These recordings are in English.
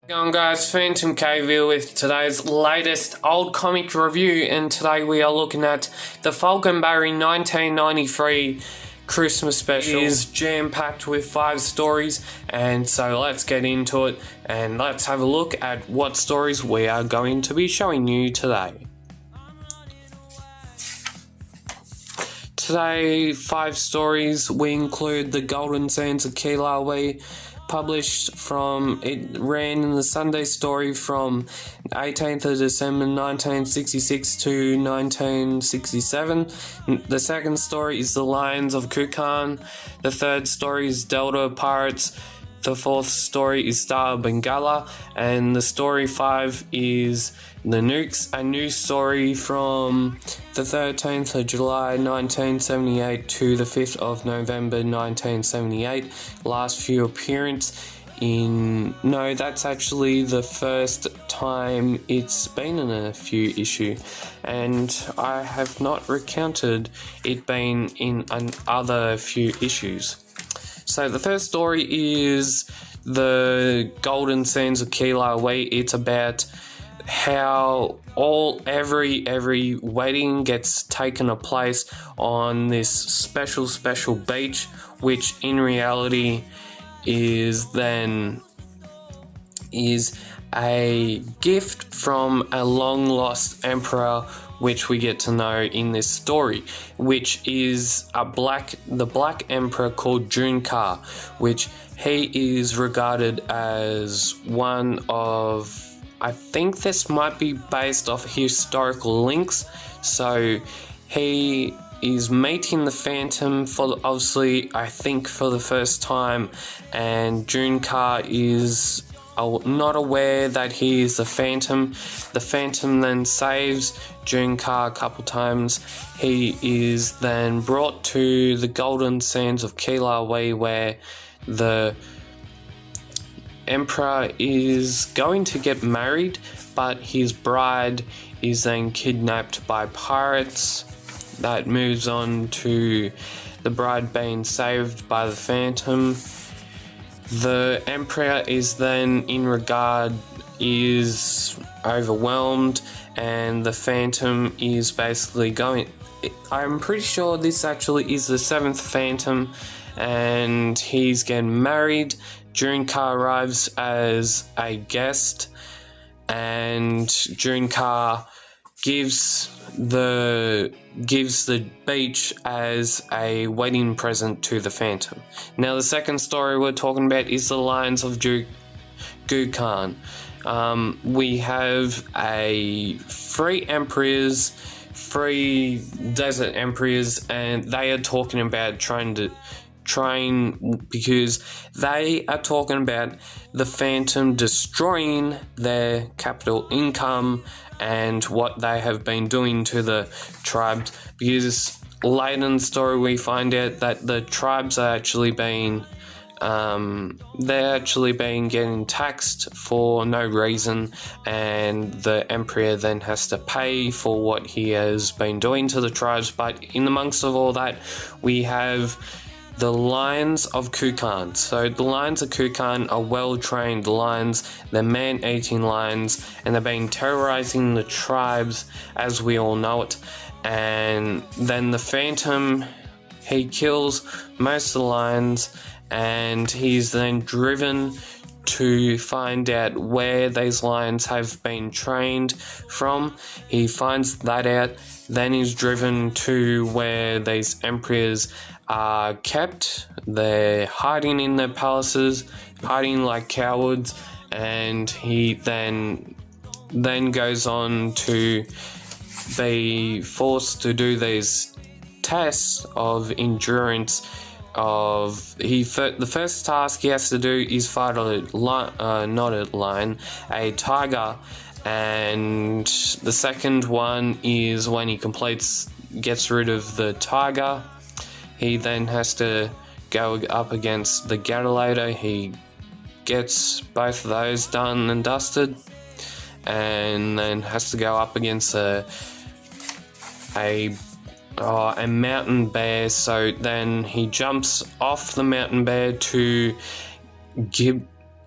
Going on guys, PhantomCave here with today's latest old comic review, and today we are looking at the Falconberry 1993 Christmas special. It is jam-packed with 5 stories, and so let's get into it and let's have a look at what stories we are going to be showing you today. Today, 5 stories. We include The Golden Sands of Kilauea, published from, it ran in the Sunday Story from 18th of December 1966 to 1967. The second story is The Lions of Kukan. The third story is Delta Pirates. The fourth story is Star of Bengala, and the story 5 is The Nukes, a new story from the 13th of July 1978 to the 5th of November 1978. Last few appearance in... No, that's actually the first time it's been in a few issue, and I have not recounted it being in other few issues. So the first story is The Golden Sands of Kilauea. It's about how every wedding gets taken a place on this special beach, which in reality is a gift from a long lost emperor, which we get to know in this story, which is the black emperor called Junka, which he is regarded as one of, I think this might be based off historical links. So he is meeting the Phantom for, obviously, I think for the first time, and Junka is not aware that he is the Phantom. The Phantom then saves Junka a couple times. He is then brought to the Golden Sands of Kilauea, where the Emperor is going to get married, but his bride is then kidnapped by pirates. That moves on to the bride being saved by the Phantom. The Emperor is then is overwhelmed, and the Phantom is basically going... I'm pretty sure this actually is the 7th Phantom, and he's getting married. Junka arrives as a guest, and Junka gives the beach as a wedding present to the Phantom. Now the second story we're talking about is The Lions of Kukan. We have three desert emperors, and they are talking about because they are talking about the Phantom destroying their capital income and what they have been doing to the tribes, because later in the story we find out that the tribes are actually being getting taxed for no reason, and the Emperor then has to pay for what he has been doing to the tribes. But in amongst of all that, we have the Lions of Kukan. So the Lions of Kukan are well-trained lions. They're man-eating lions, and they've been terrorizing the tribes as we all know it. And then the Phantom, he kills most of the lions, and he's then driven to find out where these lions have been trained from. He finds that out. Then he's driven to where these emperors are kept. They're hiding in their palaces, hiding like cowards, and he then goes on to be forced to do these tests of endurance. The first task he has to do is fight a tiger, and the second one is when he gets rid of the tiger. He then has to go up against the Gallilator. He gets both of those done and dusted, and then has to go up against a mountain bear. So then he jumps off the mountain bear to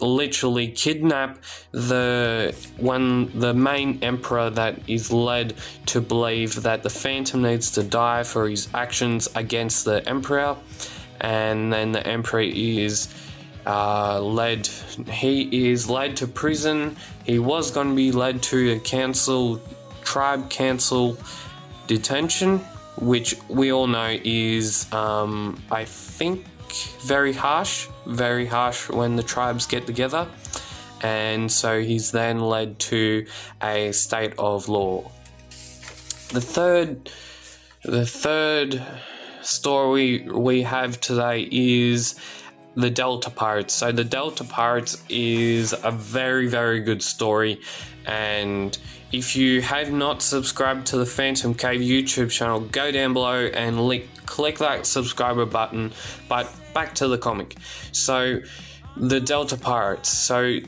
literally kidnap the main emperor that is led to believe that the Phantom needs to die for his actions against the emperor, and then the emperor is led to prison. He was going to be led to a tribe council detention, which we all know is I think very harsh when the tribes get together, and so he's then led to a state of law. The third story we have today is the Delta Pirates. So the Delta Pirates is a very, very good story, and if you have not subscribed to the PhantomCave YouTube channel, go down below and click that subscriber button. But back to the comic. So the Delta Pirates. So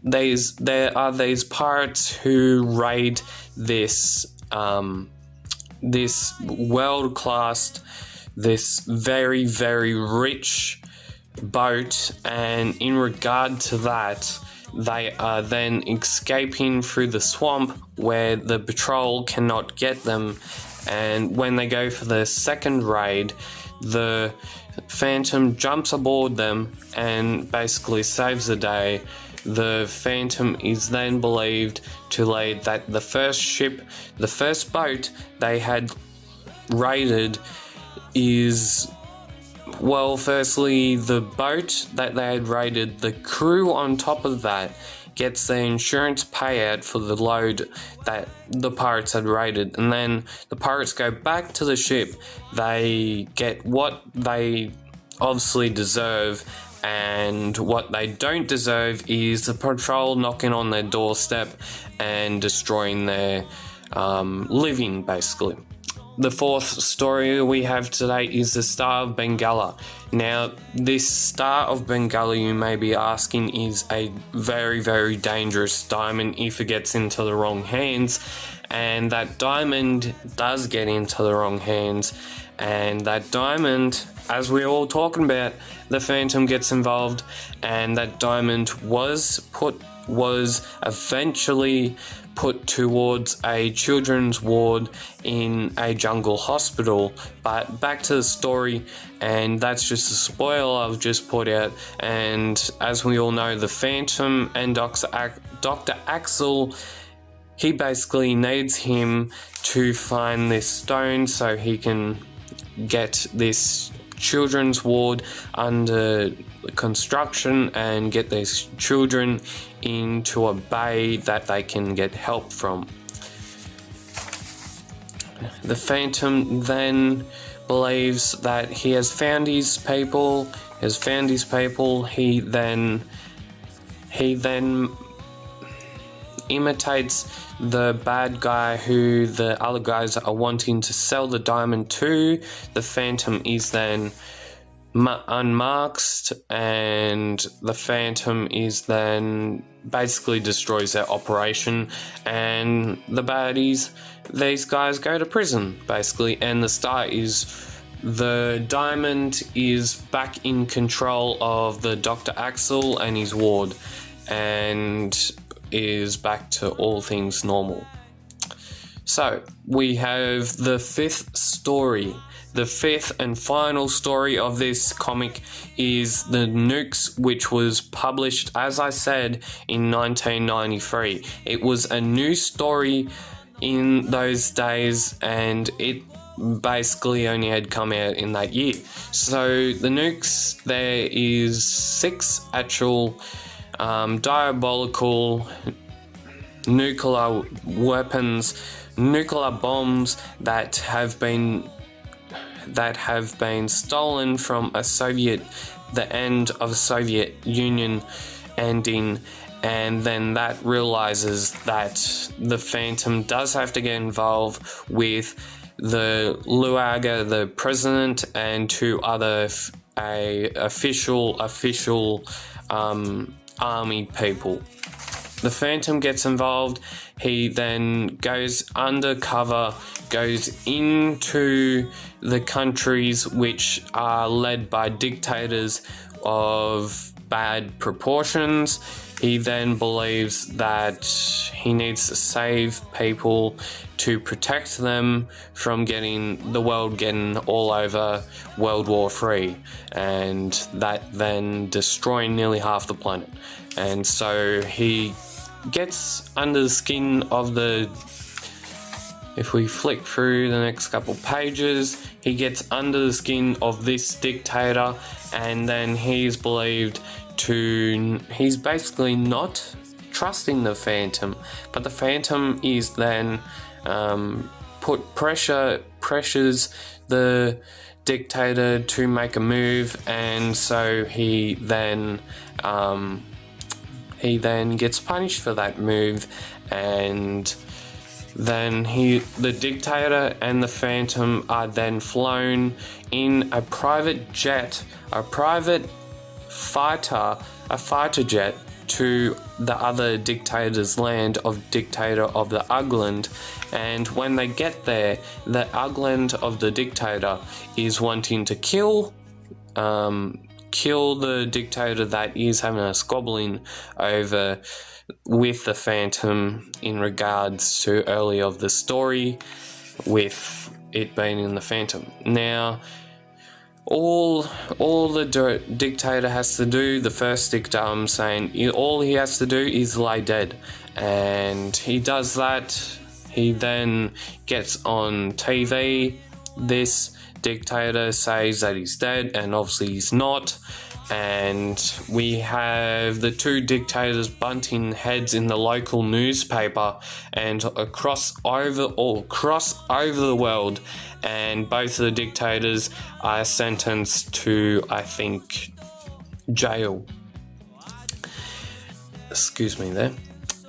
there are these pirates who raid this world-class, this very, very rich boat, and in regard to that, they are then escaping through the swamp where the patrol cannot get them, and when they go for the second raid, the Phantom jumps aboard them and basically saves the day. The Phantom is then believed to lead that the first boat they had raided is, well, firstly, the boat that they had raided, the crew on top of that gets the insurance payout for the load that the pirates had raided, and then the pirates go back to the ship. They get what they obviously deserve, and what they don't deserve is the patrol knocking on their doorstep and destroying their living, basically. The fourth story we have today is the Star of Bengala. Now, this Star of Bengala, you may be asking, is a very, very dangerous diamond if it gets into the wrong hands. And that diamond does get into the wrong hands. And that diamond, as we're all talking about, the Phantom gets involved, and that diamond was eventually put towards a children's ward in a jungle hospital. But back to the story, and that's just a spoiler I've just put out. And as we all know, the Phantom and Dr. Axel, he basically needs him to find this stone so he can get this children's ward under construction and get these children into a bay that they can get help from. The Phantom then believes that he has found his people. He then imitates the bad guy who the other guys are wanting to sell the diamond to. The Phantom is then unmasked, and the Phantom is then basically destroys their operation, and the baddies, these guys, go to prison basically, and the diamond is back in control of the Dr. Axel and his ward, and is back to all things normal. So we have the fifth story. The fifth and final story of this comic is The Nukes, which was published, as I said, in 1993. It was a new story in those days, and it basically only had come out in that year. So The Nukes, there is 6 actual diabolical nuclear weapons, nuclear bombs that have been stolen from the end of the Soviet Union ending, and then that realizes that the Phantom does have to get involved with the Luaga, the president, and 2 other official army people. The Phantom gets involved. He then goes undercover, goes into the countries which are led by dictators of bad proportions. He then believes that he needs to save people to protect them from the world getting all over World War III, and that then destroying nearly half the planet. And so he gets under the skin of if we flick through the next couple pages, he gets under the skin of this dictator, and then he's basically not trusting the Phantom, but the Phantom is then pressures the dictator to make a move, and so he then gets punished for that move, and then the dictator and the Phantom are then flown in a private jet, a fighter jet, to the other dictator's land of Dictator of the Ugland. And when they get there, the Ugland of the dictator is wanting to kill the dictator that is having a squabbling over with the Phantom in regards to early of the story, with it being in the Phantom. Now, all the dictator has to do, the first dictator, I'm saying, all he has to do is lay dead, and he does that. He then gets on TV. This dictator says that he's dead, and obviously he's not. And we have the two dictators bunting heads in the local newspaper and across over the world, and both of the dictators are sentenced to, I think, jail. Excuse me there.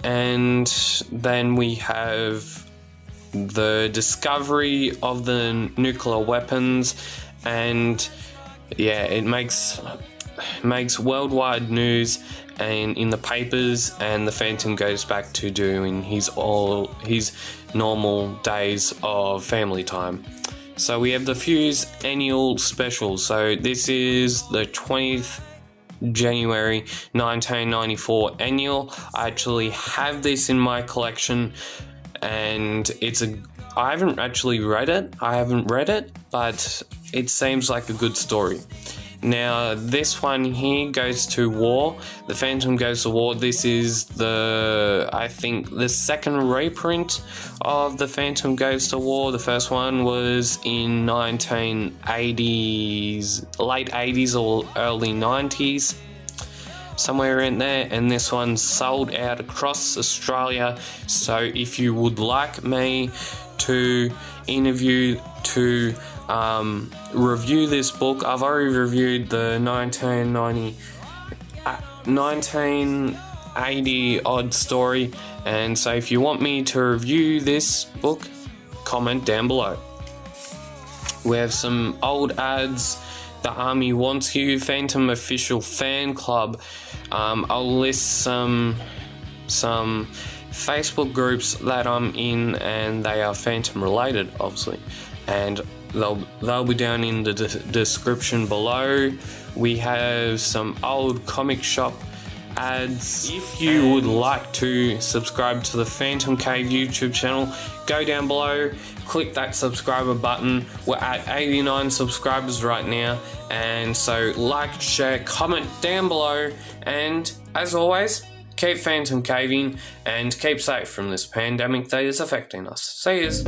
And then we have the discovery of the nuclear weapons, and yeah, it makes worldwide news and in the papers, and the Phantom goes back to doing his normal days of family time. So we have the Fuse annual special. So this is the 20th January 1994 annual. I actually have this in my collection, and I haven't actually read it. But it seems like a good story. Now, this one here goes to war. The Phantom goes to war. This is I think the second reprint of The Phantom Goes to War. The first one was in 1980s, late 80s or early 90s, somewhere in there. And this one sold out across Australia. So if you would like me to review this book, I've already reviewed the 1980 odd story, and so if you want me to review this book, comment down below. We have some old ads. The Army Wants You, Phantom Official Fan Club. I'll list some Facebook groups that I'm in, and they are Phantom related, obviously, and they'll be down in the description below. We have some old comic shop ads. If you would like to subscribe to the PhantomCave YouTube channel, go down below, click that subscriber button. We're at 89 subscribers right now, and so like, share, comment down below, and as always, keep Phantom Caving and keep safe from this pandemic that is affecting us. See yous.